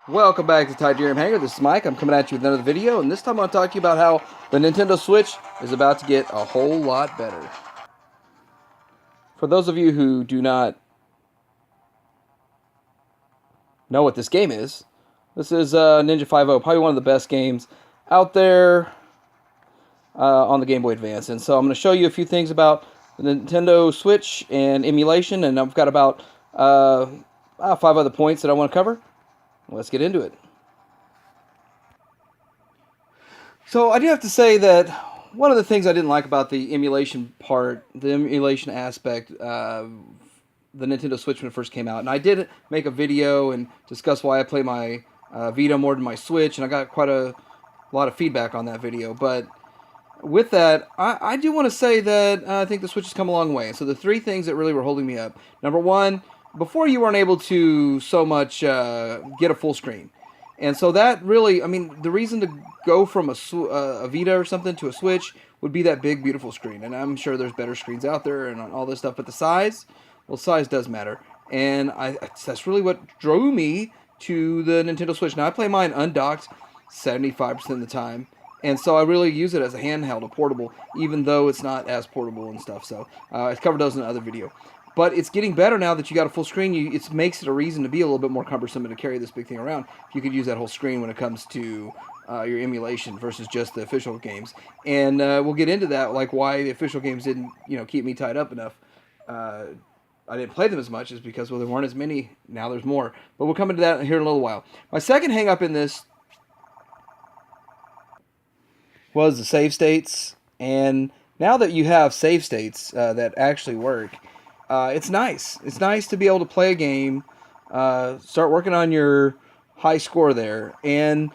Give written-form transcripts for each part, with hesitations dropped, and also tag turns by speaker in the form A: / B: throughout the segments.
A: Welcome back to Tydirium Hangar. This is Mike. I'm coming at you with another video, and this time I want to talk to you about how the Nintendo Switch is about to get a whole lot better. For those of you who do not know what this game is, this is Ninja 5.0, probably one of the best games out there on the Game Boy Advance. And so I'm going to show you a few things about the Nintendo Switch and emulation, and I've got about 5 other points that I want to cover. Let's get into it. So I do have to say that one of the things I didn't like about the emulation part, the emulation aspect, the Nintendo Switch when it first came out, and I did make a video and discuss why I play my Vita more than my Switch, and I got quite a lot of feedback on that video. But with that, I do want to say that I think the Switch has come a long way. So the three things that really were holding me up. Number one, before you weren't able to so much get a full screen. And so that really, I mean, the reason to go from a Vita or something to a Switch would be that big, beautiful screen. And I'm sure there's better screens out there and all this stuff. But the size, well, size does matter. And that's really what drew me to the Nintendo Switch. Now, I play mine undocked 75% of the time. And so I really use it as a handheld, a portable, even though it's not as portable and stuff. So I've covered those in another video. But it's getting better now that you got a full screen. It makes it a reason to be a little bit more cumbersome and to carry this big thing around. You could use that whole screen when it comes to your emulation versus just the official games. And we'll get into that, like why the official games didn't, keep me tied up enough. I didn't play them as much is because, well, there weren't as many. Now there's more. But we'll come into that here in a little while. My second hang up in this was the save states. And now that you have save states that actually work, it's nice. It's nice to be able to play a game, start working on your high score there, and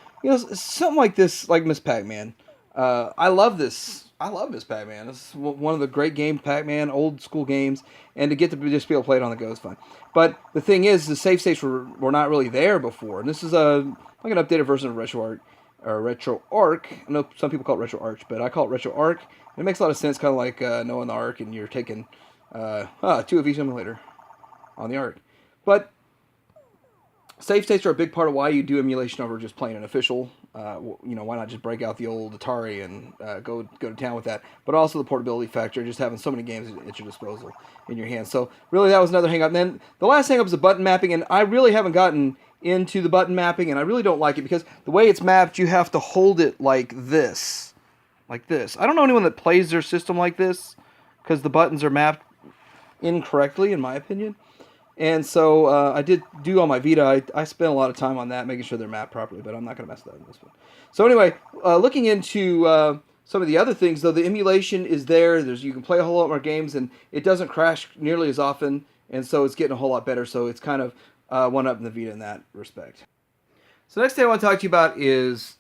A: something like this, like Miss Pac-Man. I love this. I love Miss Pac-Man. It's one of the great games, Pac-Man, old school games, and to get to just be able to play it on the go is fun. But the thing is, the save states were not really there before, and this is like an updated version of RetroArch. I know some people call it RetroArch, but I call it RetroArch. And it makes a lot of sense, kind of like knowing the Arc, and you're taking 2 of each emulator on the Arc. But save states are a big part of why you do emulation over just playing an official. Why not just break out the old Atari and go to town with that? But also the portability factor, just having so many games at your disposal in your hands. So really, that was another hang up. And then the last hang up is the button mapping, and I really haven't gotten into the button mapping, and I really don't like it because the way it's mapped, you have to hold it like this. Like this. I don't know anyone that plays their system like this because the buttons are mapped incorrectly, in my opinion. And so I did do on my Vita. I spent a lot of time on that, making sure they're mapped properly, but I'm not going to mess with that in this one. So anyway, looking into some of the other things, though, the emulation is there. You can play a whole lot more games, and it doesn't crash nearly as often, and so it's getting a whole lot better. So it's kind of one up in the Vita in that respect. So next thing I want to talk to you about is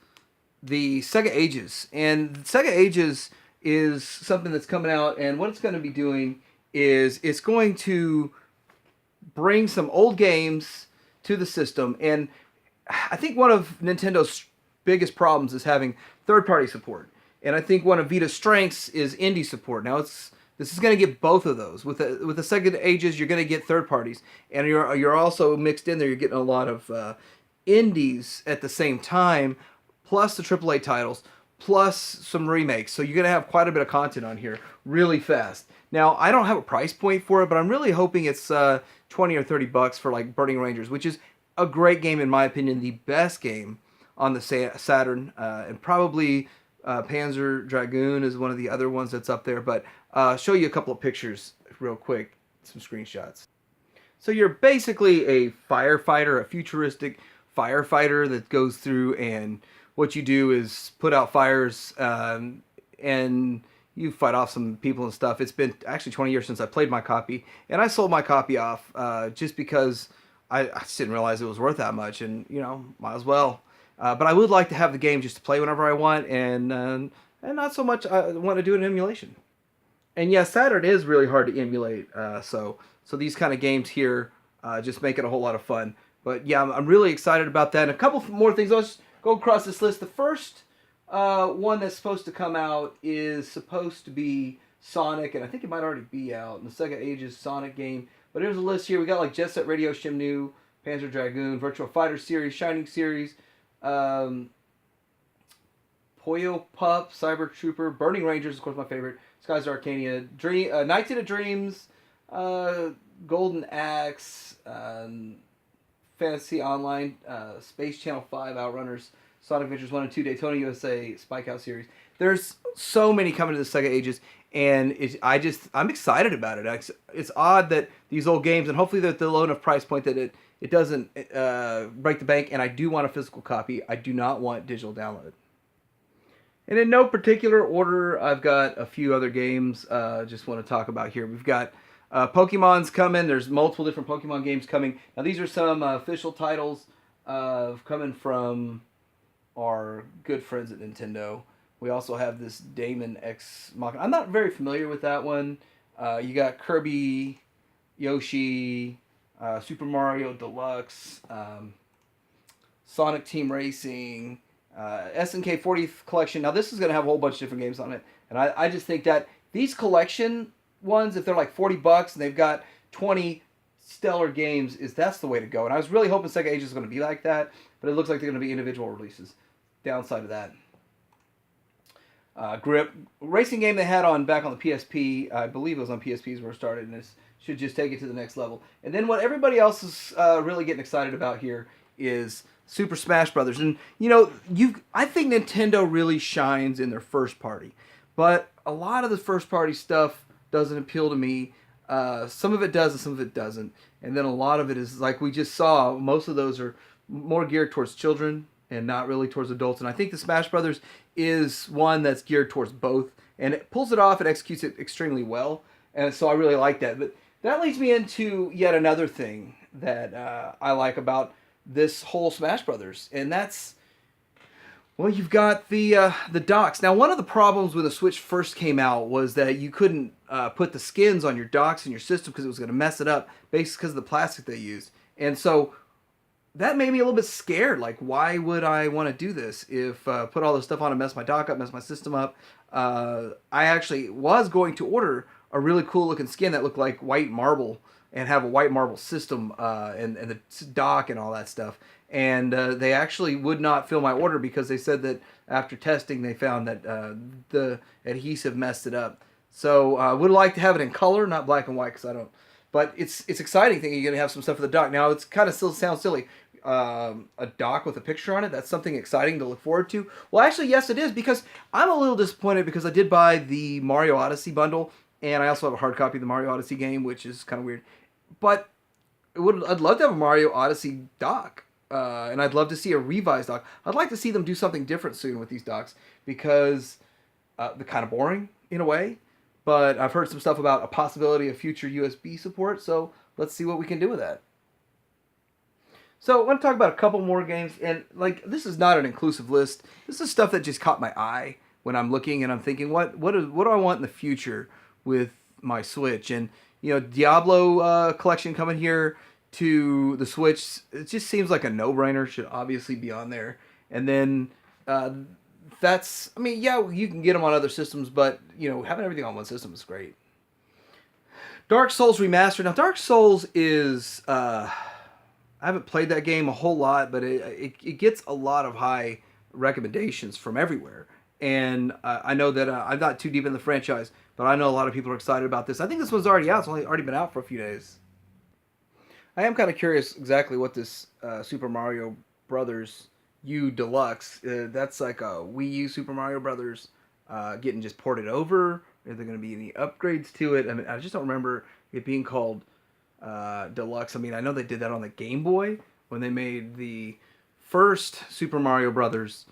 A: the Sega Ages. And Sega Ages is something that's coming out, and what it's going to be doing is it's going to bring some old games to the system. And I think one of Nintendo's biggest problems is having third-party support. And I think one of Vita's strengths is indie support. Now this is going to get both of those. With the Sega Ages, you're going to get third parties, and you're also mixed in there. You're getting a lot of indies at the same time, plus the AAA titles, plus some remakes. So you're going to have quite a bit of content on here really fast. Now, I don't have a price point for it, but I'm really hoping it's 20 or 30 bucks for like Burning Rangers, which is a great game in my opinion, the best game on the Saturn, and probably Panzer Dragoon is one of the other ones that's up there. But show you a couple of pictures real quick, some screenshots. So you're basically a firefighter, a futuristic firefighter that goes through, and what you do is put out fires, and you fight off some people and stuff. It's been actually 20 years since I played my copy, and I sold my copy off just because I just didn't realize it was worth that much, and might as well. But I would like to have the game just to play whenever I want, and not so much I want to do an emulation. And yeah, Saturn is really hard to emulate, so these kind of games here just make it a whole lot of fun. But yeah, I'm really excited about that. And a couple more things. Let's go across this list. The first one that's supposed to come out is supposed to be Sonic, and I think it might already be out in the Sega Ages Sonic game. But here's a list here. We got like Jet Set Radio, Shimnu, Panzer Dragoon, Virtua Fighter series, Shining series, um, Puyo Pup, Cyber Trooper, Burning Rangers, of course my favorite, Skies of Arcania, Nights into Dreams, uh, Golden Axe, Fantasy Online, Space Channel 5, Outrunners, Sonic Adventures 1 and 2, Daytona USA, Spike Out series. There's so many coming to the Sega Ages, and I'm excited about it. It's odd that these old games, and hopefully they're at the low enough price point that it doesn't break the bank, and I do want a physical copy. I do not want digital download. And in no particular order, I've got a few other games just want to talk about here. We've got Pokemon's coming. There's multiple different Pokemon games coming. Now, these are some official titles coming from our good friends at Nintendo. We also have this Daemon X Machina. I'm not very familiar with that one. You got Kirby, Yoshi, Super Mario Deluxe, Sonic Team Racing, SNK 40th Collection. Now, this is going to have a whole bunch of different games on it. And I just think that these collection ones, if they're like $40 and they've got 20 stellar games, that's the way to go. And I was really hoping Sega Ages is going to be like that, but it looks like they're going to be individual releases. Downside of that. Grip racing game they had back on the PSP. I believe it was on PSPs where it started, and this should just take it to the next level. And then what everybody else is really getting excited about here is Super Smash Brothers. And I think Nintendo really shines in their first party, but a lot of the first party stuff doesn't appeal to me. Some of it does and some of it doesn't. And then a lot of it is, like we just saw, most of those are more geared towards children and not really towards adults. And I think the Smash Brothers is one that's geared towards both, and it pulls it off and executes it extremely well. And so I really like that. But that leads me into yet another thing that I like about this whole Smash Brothers, and that's, well, you've got the docks. Now, one of the problems when the Switch first came out was that you couldn't put the skins on your docks in your system because it was going to mess it up, basically because of the plastic they used. And so that made me a little bit scared. Like, why would I want to do this if put all this stuff on and mess my dock up, mess my system up? I actually was going to order a really cool looking skin that looked like white marble and have a white marble system and the dock and all that stuff. And they actually would not fill my order because they said that after testing they found that the adhesive messed it up. So I would like to have it in color, not black and white, because I don't. But it's exciting thinking you're going to have some stuff for the dock. Now, it's kind of still sounds silly. A dock with a picture on it, that's something exciting to look forward to. Well, actually, yes, it is, because I'm a little disappointed because I did buy the Mario Odyssey bundle, and I also have a hard copy of the Mario Odyssey game, which is kind of weird. But I'd love to have a Mario Odyssey dock, and I'd love to see a revised dock. I'd like to see them do something different soon with these docks, because they're kind of boring in a way. But I've heard some stuff about a possibility of future USB support, so let's see what we can do with that. So I want to talk about a couple more games, and this is not an inclusive list. This is stuff that just caught my eye when I'm looking and I'm thinking, what do I want in the future with my Switch? And Diablo collection coming here to the Switch, it just seems like a no-brainer. Should obviously be on there. And then you can get them on other systems, but having everything on one system is great. Dark Souls Remastered. Now, Dark Souls is I haven't played that game a whole lot, but it gets a lot of high recommendations from everywhere. And I know that I'm not too deep in the franchise, but I know a lot of people are excited about this. I think this one's already out. It's already been out for a few days. I am kind of curious exactly what this Super Mario Brothers U Deluxe, that's like a Wii U Super Mario Brothers getting just ported over. Are there going to be any upgrades to it? I mean, I just don't remember it being called Deluxe. I mean, I know they did that on the Game Boy when they made the first Super Mario Brothers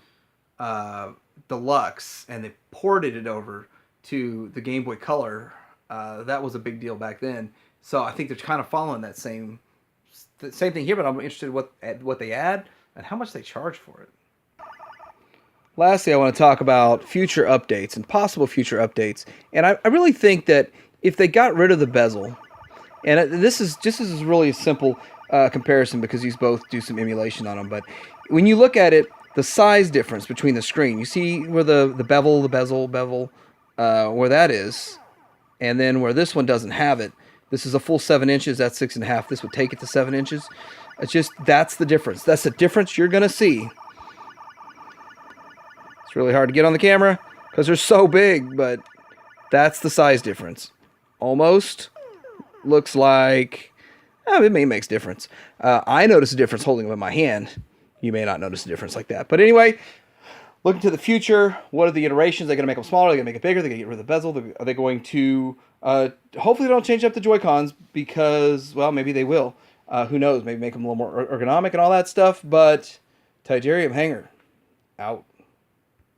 A: Deluxe, and they ported it over to the Game Boy Color. That was a big deal back then. So I think they're kind of following that same thing here, but I'm interested in what they add and how much they charge for it. Lastly, I want to talk about future updates and possible future updates. And I really think that if they got rid of the bezel, and this is really a simple comparison because these both do some emulation on them, but when you look at it, the size difference between the screen, you see where the bezel, where that is, and then where this one doesn't have it. This is a full 7 inches, that's 6.5. This would take it to 7 inches. It's just, that's the difference. That's the difference you're going to see. It's really hard to get on the camera because they're so big, but that's the size difference. Almost looks like, it makes difference. I notice a difference holding them in my hand. You may not notice a difference like that. But anyway, looking to the future, what are the iterations? Are they going to make them smaller? Are they going to make it bigger? Are they going to get rid of the bezel? Are they going to, hopefully they don't change up the Joy-Cons because, well, maybe they will. Who knows? Maybe make them a little more ergonomic and all that stuff. But Tydirium Hanger, out.